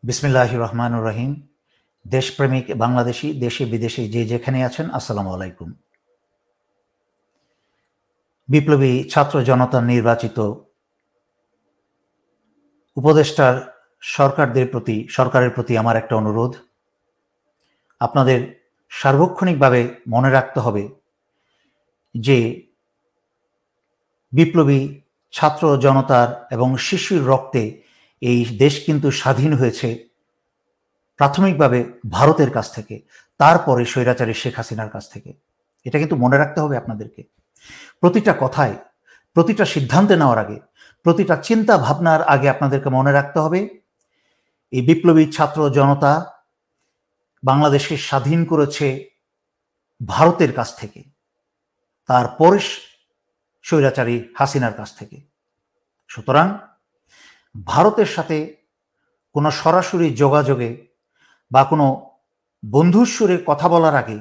বিসমিল্লাহির রহমানির রহিম। দেশপ্রেমিক বাংলাদেশি দেশে বিদেশে যে যেখানে আছেন, আসসালামু আলাইকুম। বিপ্লবী ছাত্র জনতার নির্বাচিত উপদেষ্টার সরকারের প্রতি আমার একটা অনুরোধ। আপনাদের সার্বক্ষণিকভাবে মনে রাখতে হবে যে বিপ্লবী ছাত্র জনতার এবং শিশুর রক্তে এই দেশ কিন্তু স্বাধীন হয়েছে প্রাথমিকভাবে ভারতের কাছ থেকে, তারপরে স্বৈরাচারী শেখ হাসিনার কাছ থেকে। এটা কিন্তু মনে রাখতে হবে আপনাদেরকে। প্রতিটা কথায়, প্রতিটা সিদ্ধান্তে নেওয়ার আগে, প্রতিটা চিন্তা ভাবনার আগে আপনাদেরকে মনে রাখতে হবে এই বিপ্লবী ছাত্র জনতা বাংলাদেশকে স্বাধীন করেছে ভারতের কাছ থেকে, তারপরে স্বৈরাচারী হাসিনার কাছ থেকে। সুতরাং ভারতের সাথে কোনো সরাসরি যোগাযোগে বা কোনো বন্ধুর সুরে কথা বলার আগে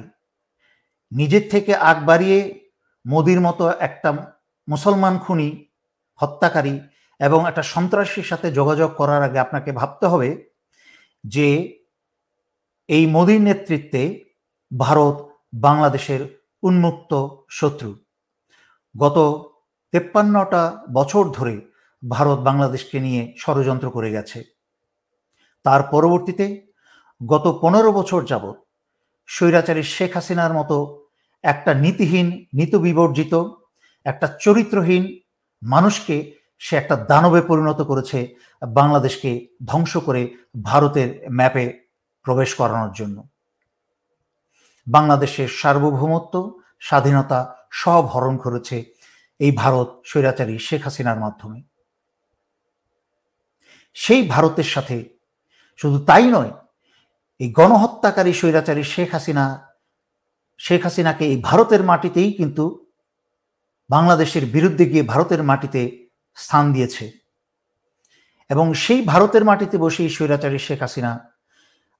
নিজের থেকে আগ বাড়িয়ে মোদির মতো একটা মুসলমান খুনি, হত্যাকারী এবং একটা সন্ত্রাসীর সাথে যোগাযোগ করার আগে আপনাকে ভাবতে হবে যে এই মোদির নেতৃত্বে ভারত বাংলাদেশের উন্মুক্ত শত্রু। গত 53টা বছর ধরে ভারত বাংলাদেশকে নিয়ে ষড়যন্ত্র করে গেছে। তার পরবর্তীতে গত 15 বছর যাবৎ স্বৈরাচারী শেখ হাসিনার মতো একটা নীতিহীন, নীতিবিবর্জিত, একটা চরিত্রহীন মানুষকে সে একটা দানবে পরিণত করেছে, বাংলাদেশকে ধ্বংস করে ভারতের ম্যাপে প্রবেশ করানোর জন্য। বাংলাদেশের সার্বভৌমত্ব, স্বাধীনতা সব হরণ করেছে এই ভারত স্বৈরাচারী শেখ হাসিনার মাধ্যমে। সেই ভারতের সাথে শুধু তাই নয়, এই গণহত্যাকারী স্বৈরাচারী শেখ হাসিনাকে এই ভারতের মাটিতেই কিন্তু বাংলাদেশের বিরুদ্ধে গিয়ে ভারতের মাটিতে স্থান দিয়েছে। এবং সেই ভারতের মাটিতে বসেই স্বৈরাচারী শেখ হাসিনা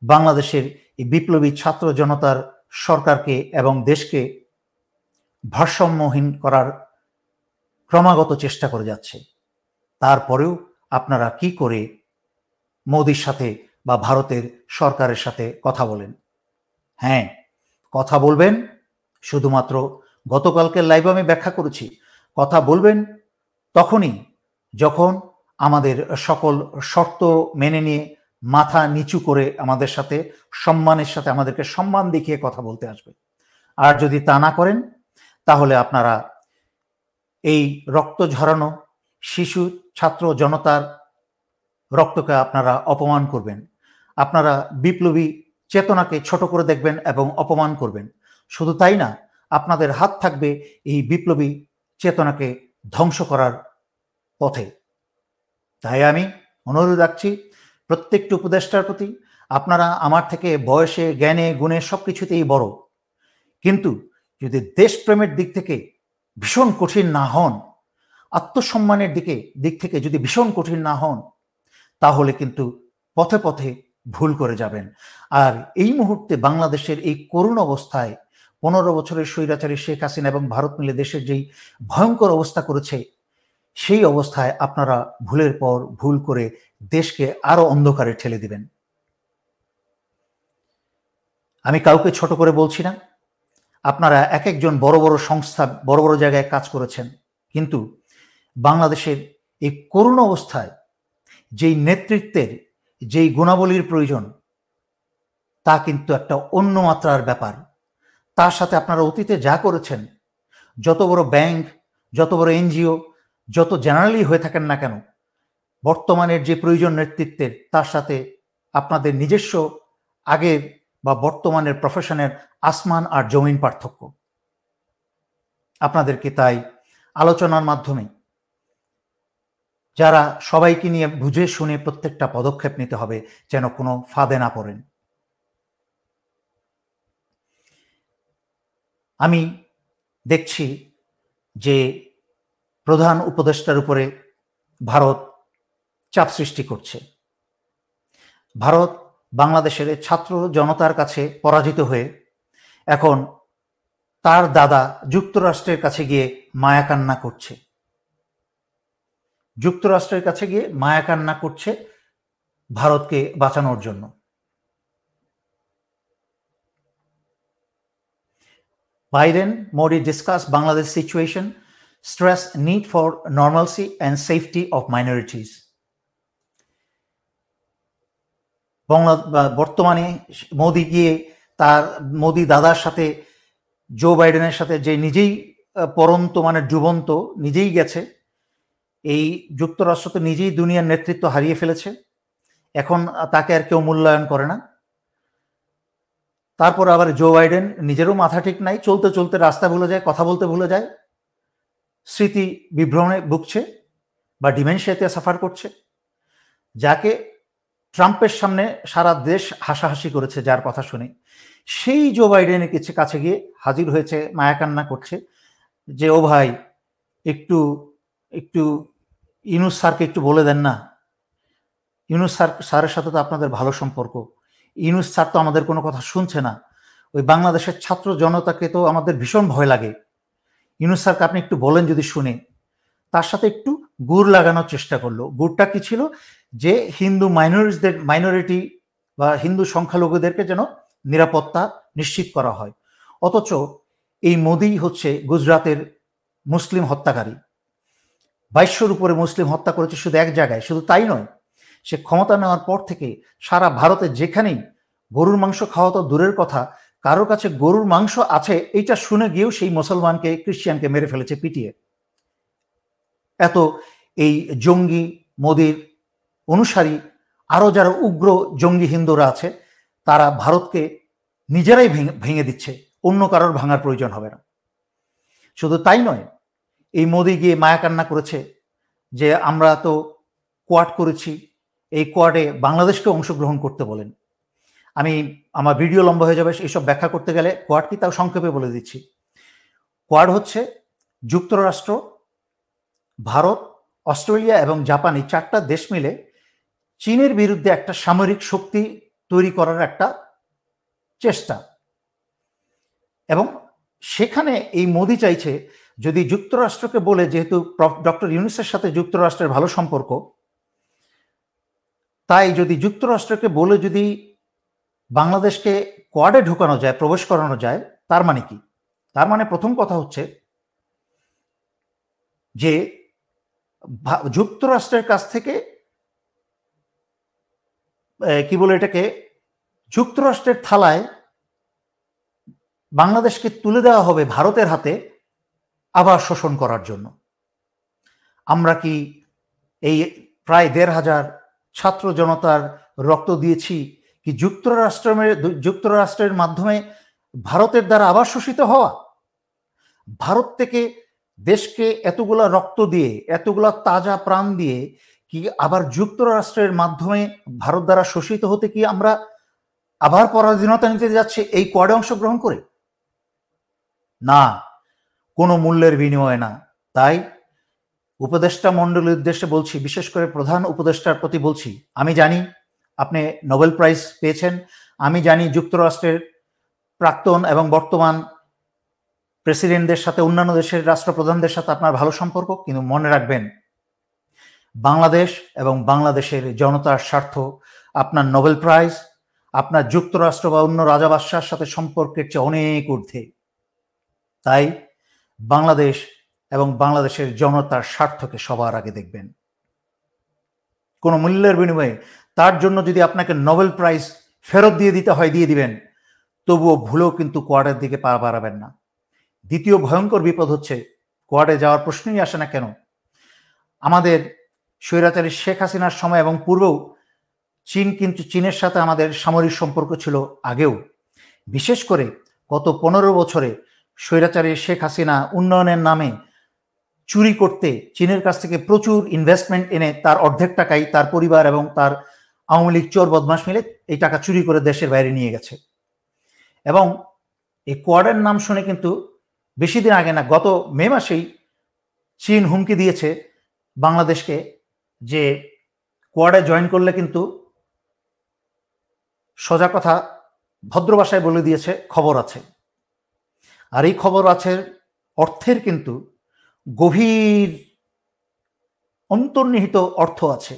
বাংলাদেশের এই বিপ্লবী ছাত্র জনতার সরকারকে এবং দেশকে ভারসাম্যহীন করার ক্রমাগত চেষ্টা করে যাচ্ছে। তারপরেও আপনারা কি করে মোদির সাথে বা ভারতের সরকারের সাথে কথা বলেন? হ্যাঁ, কথা বলবেন শুধুমাত্র, গতকালকে লাইভ আমি ব্যাখ্যা করেছি, কথা বলবেন তখনই যখন আমাদের সকল শর্ত মেনে নিয়ে মাথা নিচু করে আমাদের সাথে সম্মানের সাথে আমাদেরকে সম্মান দেখিয়ে কথা বলতে আসবে। আর যদি তা না করেন তাহলে আপনারা এই রক্ত ঝরানো শিশু ছাত্র জনতার রক্তকে আপনারা অপমান করবেন। আপনারা বিপ্লবী চেতনাকে ছোট করে দেখবেন এবং অপমান করবেন। শুধু তাই না, আপনাদের হাত থাকবে এই বিপ্লবী চেতনাকে ধ্বংস করার পথে। তাই আমি অনুরোধ রাখছি প্রত্যেকটি উপদেষ্টার প্রতি, আপনারা আমার থেকে বয়সে, জ্ঞানে, গুণে সব কিছুতেই বড়, কিন্তু যদি দেশপ্রেমের দিক থেকে ভীষণ কঠিন না হন, আত্মসম্মানের দিক থেকে যদি ভীষণ কঠিন না হন, তাহলে কিন্তু পথে পথে ভুল করে যাবেন। আর এই মুহূর্তে বাংলাদেশের এই করুণ অবস্থায় 15 বছরের স্বৈরাচারী শেখ হাসিনা এবং ভারত মিলে দেশের যেই ভয়ঙ্কর অবস্থা করেছে, সেই অবস্থায় আপনারা ভুলের পর ভুল করে দেশকে আরো অন্ধকারে ঠেলে দিবেন। আমি কাউকে ছোট করে বলছি না, আপনারা এক একজন বড় বড় সংস্থা, বড় বড় জায়গায় কাজ করেছেন, কিন্তু বাংলাদেশের এই করুণ অবস্থায় যেই নেতৃত্বের, যেই গুণাবলীর প্রয়োজন, তা কিন্তু একটা অন্য মাত্রার ব্যাপার। তার সাথে আপনারা অতীতে যা করেছেন, যত বড় ব্যাংক, যত বড় এনজিও, যত জেনারেলি হয়ে থাকেন না কেন, বর্তমানের যে প্রয়োজন নেতৃত্বের, তার সাথে আপনাদের নিজস্ব আগের বা বর্তমানের প্রফেশনের আসমান আর জমিন পার্থক্য। আপনাদেরকে তাই আলোচনার মাধ্যমে যারা সবাইকে নিয়ে বুঝে শুনে প্রত্যেকটা পদক্ষেপ নিতে হবে, যেন কোনো ফাঁদে না পড়েন। আমি দেখছি যে প্রধান উপদেষ্টার উপরে ভারত চাপ সৃষ্টি করছে। ভারত বাংলাদেশের ছাত্র জনতার কাছে পরাজিত হয়ে এখন তার দাদা যুক্তরাষ্ট্রের কাছে গিয়ে মায়াকান্না করছে। যুক্তরাষ্ট্রের কাছে গিয়ে মায়াকান্না করছে ভারতকে বাঁচানোর জন্য। Biden, Modi discussed Bangladesh situation, stress need for normalcy and safety of minorities. বর্তমানে মোদি দাদার সাথে জো বাইডেনের সাথে যে নিজেই পরন্ত মানে ডুবন্ত নিজেই গেছে, এই যুক্তরাষ্ট্র তো নিজেই দুনিয়ার নেতৃত্ব হারিয়ে ফেলেছে, এখন তাকে আর কেউ মূল্যায়ন করে না। তারপর আবার জো বাইডেন নিজেরও মাথা ঠিক নাই, চলতে চলতে রাস্তা ভুলে যায়, কথা বলতে ভুলে যায়, স্মৃতি বিভ্রমে ভুগছে বা ডিমেনশিয়াতে সাফার করছে, যাকে ট্রাম্পের সামনে সারা দেশ হাসাহাসি করেছে যার কথা শুনে, সেই জো বাইডেনের কাছে গিয়ে হাজির হয়েছে, মায়া কান্না করছে যে ও ভাই একটু একটু ইউনূস স্যারকে একটু বলে দেন না, ইউনূস স্যারের সাথে তো আপনাদের ভালো সম্পর্ক, ইউনূস স্যার তো আমাদের কোনো কথা শুনছে না, ওই বাংলাদেশের ছাত্র জনতাকে তো আমাদের ভীষণ ভয় লাগে, ইউনূস স্যারকে আপনি একটু বলেন যদি শুনে। তার সাথে একটু গুড় লাগানোর চেষ্টা করলো। গুড়টা কি ছিল? যে হিন্দু মাইনরিটি বা হিন্দু সংখ্যালঘুদেরকে যেন নিরাপত্তা নিশ্চিত করা হয়। অথচ এই মোদি হচ্ছে গুজরাতের মুসলিম হত্যাকারী, 2200-র উপরে মুসলিম হত্যা করেছে শুধু এক জায়গায়। শুধু তাই নয়, সে ক্ষমতা নেওয়ার পর থেকে সারা ভারতে যেখানেই গরুর মাংস খাওয়া তো দূরের কথা, কারোর কাছে গরুর মাংস আছে এইটা শুনে গিয়েও সেই মুসলমানকে, ক্রিশ্চিয়ানকে মেরে ফেলেছে পিটিয়ে। এত এই জঙ্গি মোদির অনুসারী আরো যারা উগ্র জঙ্গি হিন্দুরা আছে, তারা ভারতকে নিজেরাই ভেঙে দিচ্ছে, অন্য কারোর ভাঙার প্রয়োজন হবে না। শুধু তাই নয়, এই মোদি গিয়ে মায়া কান্না করেছে যে আমরা তো কোয়াড করেছি, এই কোয়াডে বাংলাদেশকে অংশগ্রহণ করতে বলেন। আমি আমার ভিডিও লম্বা হয়ে যাবে এইসব ব্যাখ্যা করতে গেলে, কোয়াড কি তাও সংক্ষেপে বলে দিচ্ছি। কোয়াড হচ্ছে যুক্তরাষ্ট্র, ভারত, অস্ট্রেলিয়া এবং জাপান, এই 4টা দেশ মিলে চীনের বিরুদ্ধে একটা সামরিক শক্তি তৈরি করার একটা চেষ্টা। এবং সেখানে এই মোদি চাইছে যদি যুক্তরাষ্ট্রকে বলে, যেহেতু ডক্টর ইউনূসের সাথে যুক্তরাষ্ট্রের ভালো সম্পর্ক, তাই যদি যুক্তরাষ্ট্রকে বলে যদি বাংলাদেশকে কোয়াডে ঢুকানো যায়, প্রবেশ করানো যায়, তার মানে কি? তার মানে প্রথম কথা হচ্ছে যে যুক্তরাষ্ট্রের কাছ থেকে কি বলে এটাকে, যুক্তরাষ্ট্রের থালায় বাংলাদেশকে তুলে দেওয়া হবে ভারতের হাতে আবার শোষণ করার জন্য। আমরা কি এই প্রায় 1,500 ছাত্র জনতার রক্ত দিয়েছি কি যুক্তরাষ্ট্রের মাধ্যমে ভারতের দ্বারা আবার শোষিত হওয়া? ভারত থেকে দেশকে এতগুলা রক্ত দিয়ে, এতগুলা তাজা প্রাণ দিয়ে কি আবার যুক্তরাষ্ট্রের মাধ্যমে ভারত দ্বারা শোষিত হতে কি আমরা আবার পরাধীনতা নিতে যাচ্ছে এই কোয়াডে অংশগ্রহণ করে? না, কোনো মূল্যের বিনিময়ে না। তাই উপদেষ্টা মণ্ডলীর উদ্দেশ্যে বলছি, বিশেষ করে প্রধান উপদেষ্টার প্রতি বলছি, আমি জানি আপনি নোবেল প্রাইজ পেয়েছেন, আমি জানি যুক্তরাষ্ট্রের প্রাক্তন এবং বর্তমান প্রেসিডেন্টদের সাথে, অন্যান্য দেশের রাষ্ট্রপ্রধানদের সাথে আপনার ভালো সম্পর্ক, কিন্তু মনে রাখবেন বাংলাদেশ এবং বাংলাদেশের জনতার স্বার্থ আপনার নোবেল প্রাইজ, আপনার যুক্তরাষ্ট্র বা অন্য রাজাবাদশার সাথে সম্পর্কের চেয়ে অনেক ঊর্ধ্বে। তাই বাংলাদেশ এবং বাংলাদেশের জনতার স্বার্থকে সবার আগে দেখবেন। কোনো মূল্যের বিনিময়ে তার জন্য যদি আপনাকে নোবেল প্রাইজ ফেরত দিয়ে দিতে হয়, দিয়ে দিবেন, তবুও ভুলেও কিন্তু কোয়াডের দিকে পা বাড়াবেন না। দ্বিতীয় ভয়ঙ্কর বিপদ হচ্ছে, কোয়াডে যাওয়ার প্রশ্নই আসে না কেন। আমাদের স্বৈরাচারী শেখ হাসিনার সময় এবং পূর্বেও চীনের সাথে আমাদের সামরিক সম্পর্ক ছিল আগেও। বিশেষ করে গত 15 বছরে স্বৈরাচারী শেখ হাসিনা উন্নয়নের নামে চুরি করতে চীনের কাছ থেকে প্রচুর ইনভেস্টমেন্ট এনে তার অর্ধেক টাকাই তার পরিবার এবং তার আওয়ামী লীগ চোর বদমাশ মিলে এই টাকা চুরি করে দেশের বাইরে নিয়ে গেছে। এবং এই কোয়াডের নাম শুনে কিন্তু বেশি দিন আগে না, গত মে মাসেই চীন হুমকি দিয়েছে বাংলাদেশকে যে কোয়াডে জয়েন করলে কিন্তু, সোজা কথা ভদ্র ভাষায় বলে দিয়েছে, খবর আছে। আর এই খবর আছে অর্থের কিন্তু গভীর অন্তর্নিহিত অর্থ আছে।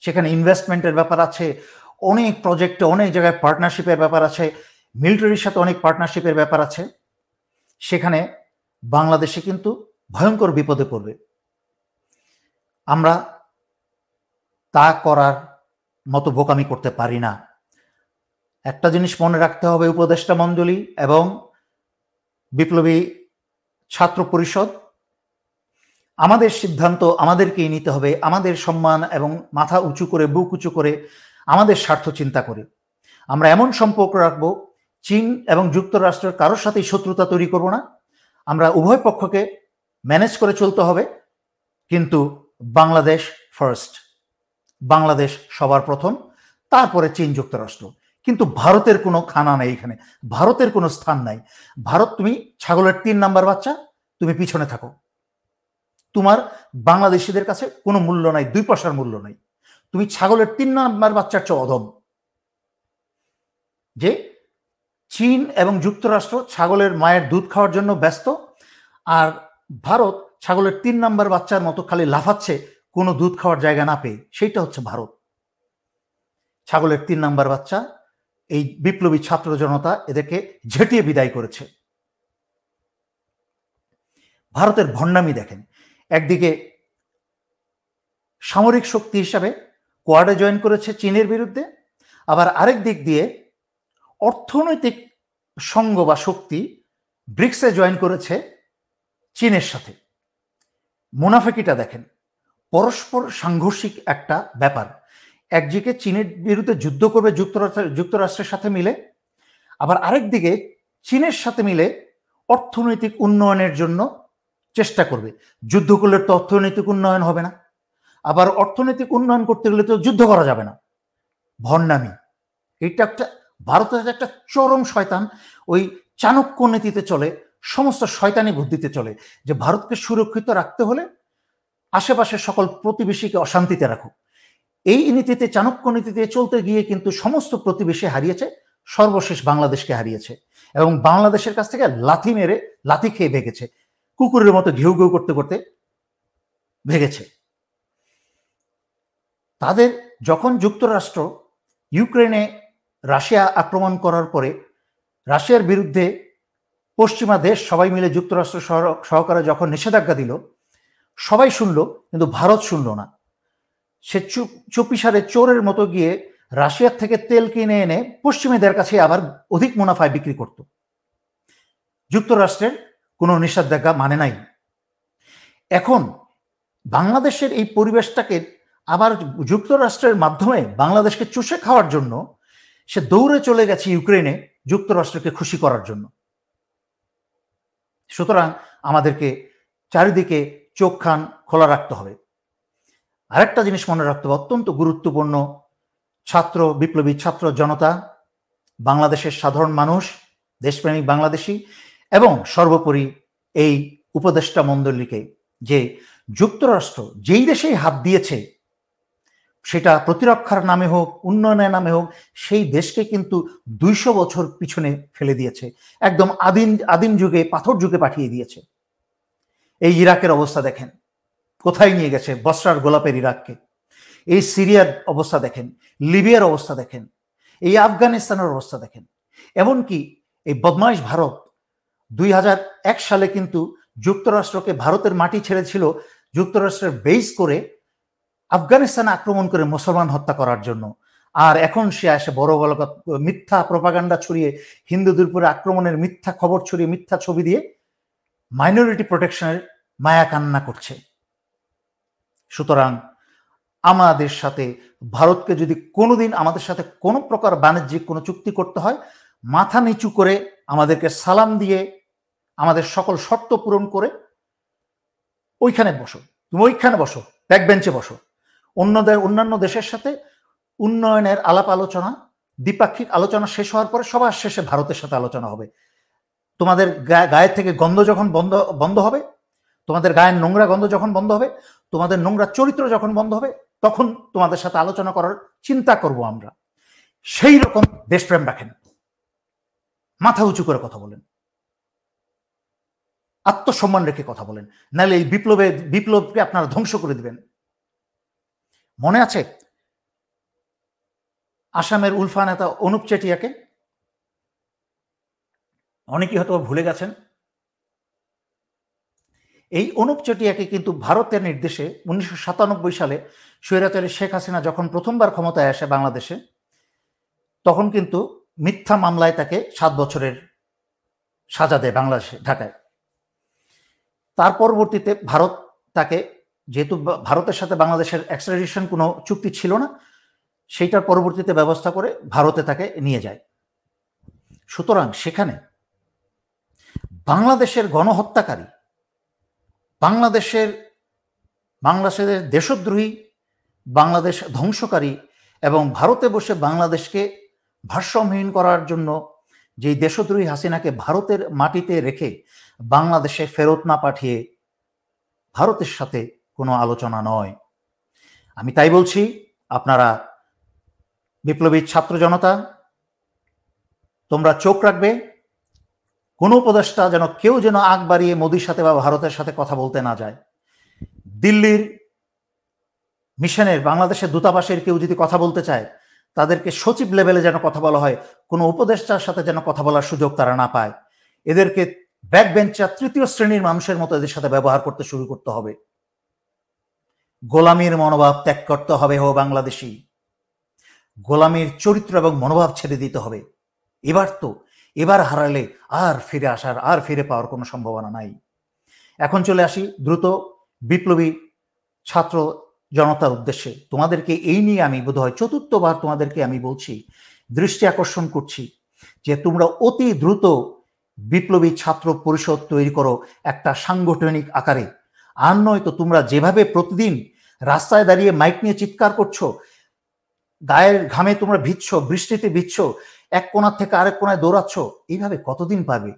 সেখানে ইনভেস্টমেন্টের ব্যাপার আছে, অনেক প্রজেক্টে অনেক জায়গায় পার্টনারশিপের ব্যাপার আছে, মিলিটারির সাথে অনেক পার্টনারশিপের ব্যাপার আছে। সেখানে বাংলাদেশে কিন্তু ভয়ঙ্কর বিপদে পড়বে। আমরা তা করার মতো বোকামি করতে পারি না। একটা জিনিস মনে রাখতে হবে, উপদেষ্টা মণ্ডলী এবং বিপ্লবী ছাত্র পরিষদ, আমাদের সিদ্ধান্ত আমাদেরকেই নিতে হবে, আমাদের সম্মান এবং মাথা উঁচু করে, বুক উঁচু করে, আমাদের স্বার্থ চিন্তা করে। আমরা এমন সম্পর্ক রাখবো, চীন এবং যুক্তরাষ্ট্রের কারোর সাথেই শত্রুতা তৈরি করব না। আমরা উভয় পক্ষকে ম্যানেজ করে চলতে হবে, কিন্তু বাংলাদেশ ফার্স্ট, বাংলাদেশ সবার প্রথম, তারপরে চীন যুক্তরাষ্ট্র। কিন্তু ভারতের কোনো খানা নেই এখানে, ভারতের কোনো স্থান নাই। ভারত, তুমি ছাগলের 3 নাম্বার বাচ্চা, তুমি পিছনে থাকো। তোমার বাংলাদেশিদের কাছে কোনো মূল্য নাই, 2 পয়সার মূল্য নাই। তুমি ছাগলের 3 নাম্বার বাচ্চার চেয়ে অধম। যে চীন এবং যুক্তরাষ্ট্র ছাগলের মায়ের দুধ খাওয়ার জন্য ব্যস্ত, আর ভারত ছাগলের 3 নাম্বার বাচ্চার মতো খালি লাফাচ্ছে কোনো দুধ খাওয়ার জায়গা না পেয়ে। সেইটা হচ্ছে ভারত। ছাগলের 3 নাম্বার বাচ্চা, এই বিপ্লবী ছাত্র জনতা এদেরকে ঝেঁটিয়ে বিদায় করেছে। ভারতের ভণ্ডামি দেখেন, একদিকে সামরিক শক্তি হিসাবে কোয়াডে জয়েন করেছে চীনের বিরুদ্ধে, আবার আরেক দিক দিয়ে অর্থনৈতিক সঙ্গ বা শক্তি ব্রিক্সে জয়েন করেছে চীনের সাথে। মুনাফিকিটা দেখেন, পরস্পর সাংঘর্ষিক একটা ব্যাপার। একদিকে চীনের বিরুদ্ধে যুদ্ধ করবে যুক্তরাষ্ট্রের সাথে মিলে, আবার আরেক দিকে চীনের সাথে মিলে অর্থনৈতিক উন্নয়নের জন্য চেষ্টা করবে। যুদ্ধ করলে তো অর্থনৈতিক উন্নয়ন হবে না, আবার অর্থনৈতিক উন্নয়ন করতে গেলে তো যুদ্ধ করা যাবে না। ভণ্ডামি। এটা একটা ভারতের একটা চরম শয়তান, ওই চাণক্য নীতিতে চলে, সমস্ত শয়তানি বুদ্ধিতে চলে, যে ভারতকে সুরক্ষিত রাখতে হলে আশেপাশের সকল প্রতিবেশীকে অশান্তিতে রাখো। এই নীতিতে, চাণক্য নীতিতে চলতে গিয়ে কিন্তু সমস্ত প্রতিবেশী হারিয়েছে, সর্বশেষ বাংলাদেশকে হারিয়েছে, এবং বাংলাদেশের কাছ থেকে লাথি মেরে, লাথি খেয়ে ভেগেছে, কুকুরের মতো ঘেউ ঘেউ করতে করতে ভেগেছে। তাদের যখন যুক্তরাষ্ট্র ইউক্রেনে রাশিয়া আক্রমণ করার পরে রাশিয়ার বিরুদ্ধে পশ্চিমা দেশ সবাই মিলে যুক্তরাষ্ট্র সহকারে যখন নিষেধাজ্ঞা দিল, সবাই শুনলো, কিন্তু ভারত শুনল না। সে চুপিসারে চোরের মতো গিয়ে রাশিয়ার থেকে তেল কিনে এনে পশ্চিমীদের কাছে আবার অধিক মুনাফায় বিক্রি করত। যুক্তরাষ্ট্রের কোনো নিষেধাজ্ঞা মানে নাই। এখন বাংলাদেশের এই পরিবেশটাকে আবার যুক্তরাষ্ট্রের মাধ্যমে বাংলাদেশকে চুষে খাওয়ার জন্য সে দৌড়ে চলে গেছে ইউক্রেনে, যুক্তরাষ্ট্রকে খুশি করার জন্য। সুতরাং আমাদেরকে চারিদিকে চোখ কান খোলা রাখতে হবে। আরেকটা জিনিস মনে রাখতে হবে, অত্যন্ত গুরুত্বপূর্ণ, ছাত্র, বিপ্লবী ছাত্র জনতা, বাংলাদেশের সাধারণ মানুষ, দেশপ্রেমিক বাংলাদেশি, এবং সর্বোপরি এই উপদেষ্টা মণ্ডলীকে, যে যুক্তরাষ্ট্র যেই দেশেই হাত দিয়েছে, সেটা প্রতিরক্ষার নামে হোক, উন্নয়নের নামে হোক, সেই দেশকে কিন্তু 200 বছর পিছনে ফেলে দিয়েছে, একদম আদিম যুগে, পাথর যুগে পাঠিয়ে দিয়েছে। এই ইরাকের অবস্থা দেখেন, কোথায় নিয়ে গেছে বসরার গোলাপের ইরাককে। এই সিরিয়ার অবস্থা দেখেন, লিবিয়ার অবস্থা দেখেন, এই আফগানিস্তানের অবস্থা দেখেন। এমনকি এই বদমাইশ ভারত 2001 সালে কিন্তু যুক্তরাষ্ট্রকে, ভারতের মাটি ছেড়েছিল যুক্তরাষ্ট্রের বেস করে আফগানিস্তানে আক্রমণ করে মুসলমান হত্যা করার জন্য। আর এখন সে আসে বড় বড় মিথ্যা প্রপাগান্ডা ছড়িয়ে, হিন্দুদের উপরে আক্রমণের মিথ্যা খবর ছড়িয়ে, মিথ্যা ছবি দিয়ে মাইনরিটি প্রোটেকশনের মায়া কান্না করছে। সুতরাং আমাদের সাথে, ভারতকে যদি কোনোদিন আমাদের সাথে কোনো প্রকার বাণিজ্যিক কোনো চুক্তি করতে হয়, মাথা নিচু করে আমাদেরকে সালাম দিয়ে, আমাদের সকল শর্ত পূরণ করে ওইখানে বসো, তুমি ওইখানে বসো, ব্যাক বেঞ্চে বসো। অন্যান্য দেশের সাথে উন্নয়নের আলাপ আলোচনা, দ্বিপাক্ষিক আলোচনা শেষ হওয়ার পরে সবার শেষে ভারতের সাথে আলোচনা হবে। তোমাদের গায়ের থেকে গন্ধ যখন বন্ধ হবে, তোমাদের গায়ের নোংরা গন্ধ যখন বন্ধ হবে, তোমাদের নোংরা চরিত্র যখন বন্ধ হবে, তখন তোমাদের সাথে আলোচনা করার চিন্তা করব আমরা। সেই রকম দেশপ্রেম রাখেন, মাথা উঁচু করে কথা বলেন, আত্মসম্মান রেখে কথা বলেন, নাহলে এই বিপ্লবকে আপনারা ধ্বংস করে দিবেন। মনে আছে আসামের উলফা নেতা অনুপ চেটিয়াকে, অনেকেই হয়তো ভুলে গেছেন। এই অনুপ চেটিয়াকে কিন্তু ভারতের নির্দেশে 1997 সালে স্বৈরাচারী শেখ হাসিনা যখন প্রথমবার ক্ষমতায় আসে বাংলাদেশে, তখন কিন্তু মিথ্যা মামলায় তাকে 7 বছরের সাজা দেয় বাংলাদেশে, ঢাকায়। তার পরবর্তীতে ভারত তাকে, যেহেতু ভারতের সাথে বাংলাদেশের এক্সট্রাডিশন কোনো চুক্তি ছিল না, সেইটার পরবর্তীতে ব্যবস্থা করে ভারতে তাকে নিয়ে যায়। সুতরাং সেখানে বাংলাদেশের গণহত্যাকারী, বাংলাদেশের দেশদ্রোহী, বাংলাদেশ ধ্বংসকারী এবং ভারতে বসে বাংলাদেশকে ভারসাম্যহীন করার জন্য যেই দেশদ্রোহী হাসিনাকে ভারতের মাটিতে রেখে বাংলাদেশে ফেরত না পাঠিয়ে ভারতের সাথে কোনো আলোচনা নয়। আমি তাই বলছি, আপনারা বিপ্লবী ছাত্র জনতা, তোমরা চোখ রাখবে, কোনো উপদেষ্টা যেন কেউ যেন আগ বাড়িয়ে মোদির সাথে বা ভারতের সাথে কথা বলতে না যায়। দিল্লির মিশনের, বাংলাদেশের দূতাবাসের কেউ যদি কথা বলতে চায়, তাদেরকে সচিব লেভেলে যেন কথা বলা হয়, কোনো উপদেষ্টার সাথে যেন কথা বলার সুযোগ তারা না পায়। এদেরকে ব্যাক বেঞ্চার তৃতীয় শ্রেণীর মানুষের মতো এদের সাথে ব্যবহার করতে শুরু করতে হবে। গোলামীর মনোভাব ত্যাগ করতে হবে। বাংলাদেশি গোলামীর চরিত্র এবং মনোভাব ছেড়ে দিতে হবে। এবার হারালে আর ফিরে আসার, আর ফিরে পাওয়ার কোনো সম্ভাবনা নাই। এখন চলে আসি দ্রুত বিপ্লবী ছাত্র জনতার উদ্দেশ্যে। তোমাদেরকে এই নিয়ে আমি বোধহয় চতুর্থবার তোমাদেরকে আমি বলছি, দৃষ্টি আকর্ষণ করছি যে তোমরা অতি দ্রুত বিপ্লবী ছাত্র পরিষদ তৈরি করো একটা সাংগঠনিক আকারে। আর নয়তো তোমরা যেভাবে প্রতিদিন রাস্তায় দাঁড়িয়ে মাইক নিয়ে চিৎকার করছো, গায়ের ঘামে তোমরা ভিজছো, বৃষ্টিতে ভিজছো, এক কোণার থেকে আরেক কোণায় দৌড়াচ্ছ, এইভাবে কতদিন পারবে?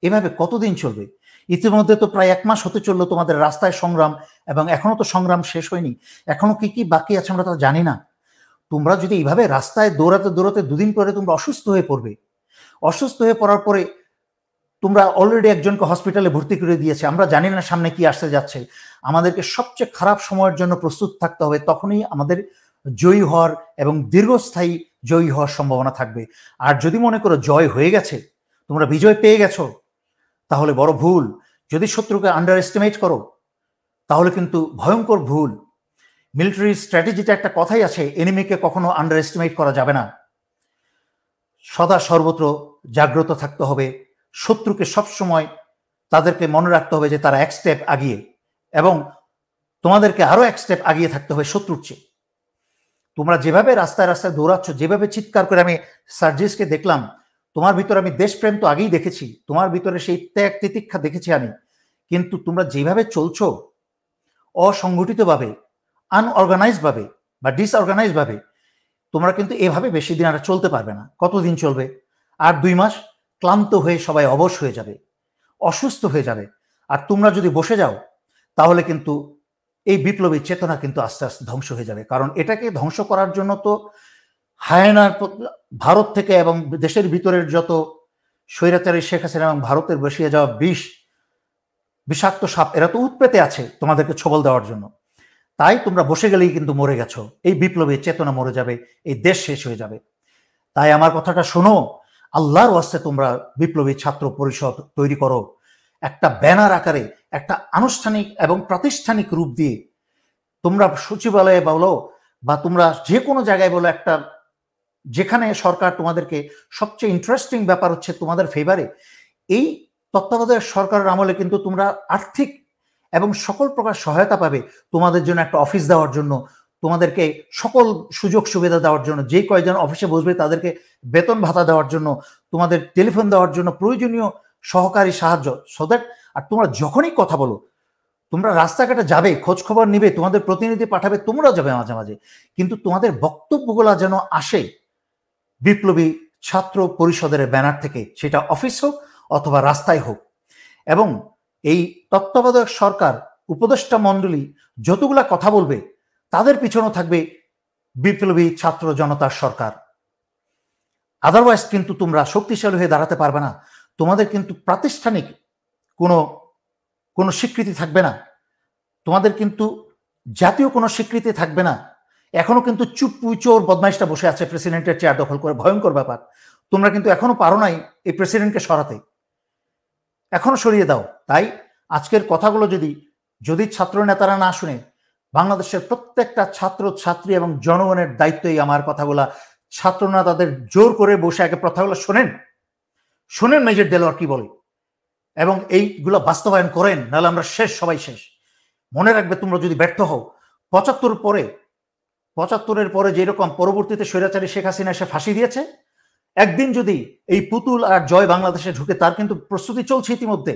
এভাবে কতদিন চলবে? ইতিমধ্যে তো প্রায় 1 মাস হতে চললো তোমাদের রাস্তায় সংগ্রাম, এবং এখনো তো সংগ্রাম শেষ হয়নি। এখনো কি কি বাকি আছে আমরা তা জানি না। তোমরা যদি এইভাবে রাস্তায় দৌড়াতে দৌড়াতে 2 দিন পরে তোমরা অসুস্থ হয়ে পড়বে। অসুস্থ হয়ে পড়ার পরে তোমরা অলরেডি একজনকে হসপিটালে ভর্তি করে দিয়েছে। আমরা জানি না সামনে কি আসতে যাচ্ছে। আমাদেরকে সবচেয়ে খারাপ সময়ের জন্য প্রস্তুত থাকতে হবে, তখনই আমাদের জয়ী হওয়ার এবং দীর্ঘস্থায়ী জয়ী হওয়ার সম্ভাবনা থাকবে। আর যদি মনে করো জয় হয়ে গেছে, তোমরা বিজয় পেয়ে গেছো, তাহলে বড় ভুল। যদি শত্রুকে আন্ডার এস্টিমেট করো, তাহলে কিন্তু ভয়ঙ্কর ভুল। মিলিটারি স্ট্র্যাটেজিতে একটা কথাই আছে, এনিমিকে কখনো আন্ডার এস্টিমেট করা যাবে না। সদা সর্বত্র জাগ্রত থাকতে হবে। শত্রুকে সবসময় তাদেরকে মনে রাখতে হবে যে তারা 1 স্টেপ আগিয়ে, এবং তোমাদেরকে আরো 1 স্টেপ আগিয়ে থাকতে হবে শত্রুর চেয়ে। তোমরা যেভাবে রাস্তায় রাস্তায় দৌড়াচ্ছ, যেভাবে চিৎকার করে, আমি সার্জিসকে দেখলাম, তোমার ভিতরে আমি দেশপ্রেম তো আগেই দেখেছি, তোমার ভিতরে সেই ত্যাগ তিতিক্ষা দেখেছি আমি, কিন্তু তোমরা যেভাবে চলছো অসংগঠিতভাবে, আনঅর্গানাইজড ভাবে বা ডিসঅর্গানাইজ ভাবে, তোমরা কিন্তু এভাবে বেশি দিন আর চলতে পারবে না। কতদিন চলবে? আর 2 মাস ক্লান্ত হয়ে সবাই অবশ হয়ে যাবে, অসুস্থ হয়ে যাবে। আর তোমরা যদি বসে যাও, তাহলে কিন্তু এই বিপ্লবী চেতনা কিন্তু আস্তে আস্তে ধ্বংস হয়ে যাবে। কারণ এটাকে ধ্বংস করার জন্য তো হায়নার ভারত থেকে এবং দেশের ভিতরের যত স্বৈরাচারী শেখ হাসিনা এবং ভারতের বসিয়ে যাওয়া বিষাক্ত সাপ, এরা তো উৎপেতে আছে তোমাদেরকে ছবল দেওয়ার জন্য। তাই তোমরা বসে গেলেই কিন্তু মরে গেছো। এই বিপ্লবী চেতনা মরে যাবে, এই দেশ শেষ হয়ে যাবে। তাই আমার কথাটা শোনো, আল্লাহর ওয়াস্তে তোমরা বিপ্লবী ছাত্র পরিষদ তৈরি করো, একটা ব্যানার আকারে, একটা আনুষ্ঠানিক এবং প্রাতিষ্ঠানিক রূপ দিয়ে। তোমরা সচিবালয়ে বলো বা তোমরা যে কোনো জায়গায় বলো, একটা যেখানে সরকার তোমাদেরকে সবচেয়ে ইন্টারেস্টিং ব্যাপার হচ্ছে তোমাদের ফেভারে, এই তত্ত্বাবধায়ক সরকারের আমলে কিন্তু তোমরা আর্থিক এবং সকল প্রকার সহায়তা পাবে। তোমাদের জন্য একটা অফিস দেওয়ার জন্য, তোমাদেরকে সকল সুযোগ সুবিধা দেওয়ার জন্য, যে কয়জন অফিসে বসবে তাদেরকে বেতন ভাতা দেওয়ার জন্য, তোমাদের টেলিফোন দেওয়ার জন্য, প্রয়োজনীয় সহকারী সাহায্য, সো দ্যাট। আর তোমরা যখনই কথা বলো, তোমরা রাস্তাঘাটে যাবে, খোঁজ খবর নিবে, তোমাদের প্রতিনিধি পাঠাবে, তোমরাও যাবে মাঝে মাঝে, কিন্তু তোমাদের বক্তব্যগুলো যেন আসে বিপ্লবী ছাত্র পরিষদের ব্যানার থেকে, সেটা অফিস হোক অথবা রাস্তায় হোক। এবং এই তত্ত্বাবধায়ক সরকার, উপদেষ্টা মণ্ডলী যতগুলা কথা বলবে, তাদের পিছনে থাকবে বিপ্লবী ছাত্র জনতার সরকার। আদারওয়াইজ কিন্তু তোমরা শক্তিশালী হয়ে দাঁড়াতে পারবে না। তোমাদের কিন্তু প্রাতিষ্ঠানিক কোনো স্বীকৃতি থাকবে না, তোমাদের কিন্তু জাতীয় কোনো স্বীকৃতি থাকবে না। এখনো কিন্তু চুপ্পু চোর বদমাইশটা বসে আছে প্রেসিডেন্টের চেয়ার দখল করে, ভয়ঙ্কর ব্যাপার। তোমরা কিন্তু এখনো পারো নাই এই প্রেসিডেন্টকে সরাতে, এখনো সরিয়ে দাও। তাই আজকের কথাগুলো যদি ছাত্র নেতারা না শুনে, বাংলাদেশের প্রত্যেকটা ছাত্র ছাত্রী এবং জনগণের দায়িত্বই আমার কথাগুলা, ছাত্র নেতাদের জোর করে বসে আগে কথাগুলো শোনেন মেজর দেলোয়ার কি বলে, এবং এইগুলো বাস্তবায়ন করেন, নাহলে আমরা শেষ, সবাই শেষ। মনে রাখবে, তোমরা যদি ব্যর্থ হও, 75-এর পরে যেরকম পরবর্তীতে স্বৈরাচারী শেখ হাসিনা এসে ফাঁসি দিয়েছে, একদিন যদি এই পুতুল আর জয় বাংলাদেশে ঢুকে, তার কিন্তু প্রস্তুতি চলছে ইতিমধ্যে।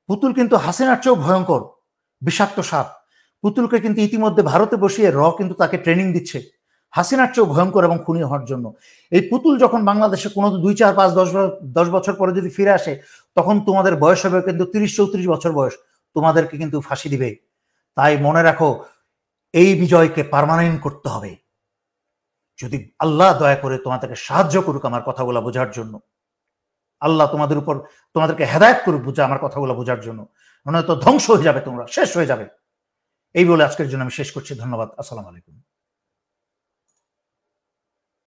পুতুল কিন্তু হাসিনার চেয়েও ভয়ঙ্কর, বিষাক্ত সাপ। পুতুলকে কিন্তু ইতিমধ্যে ভারতে বসিয়ে কিন্তু তাকে ট্রেনিং দিচ্ছে হাসিনার চেয়েও ভয়ঙ্কর এবং খুনি হওয়ার জন্য। এই পুতুল যখন বাংলাদেশে কোনো 2, 4, 5, 10 বছর পরে যদি ফিরে আসে, তখন তোমাদের বয়স হবে কিন্তু 30-34 বছর বয়স, তোমাদেরকে কিন্তু ফাঁসি দিবে। তাই মনে রাখো, এই বিজয়কে পার্মানেন্ট করতে হবে। যদি আল্লাহ দয়া করে তোমাদেরকে সাহায্য করুক আমার কথাগুলো বোঝার জন্য, আল্লাহ তোমাদেরকে হেদায়েত করুক আমার কথাগুলো বোঝার জন্য, নয়তো ধ্বংস হয়ে যাবে, তোমরা শেষ হয়ে যাবে। এই বলে আজকের জন্য আমি শেষ করছি। ধন্যবাদ। আসসালামু আলাইকুম।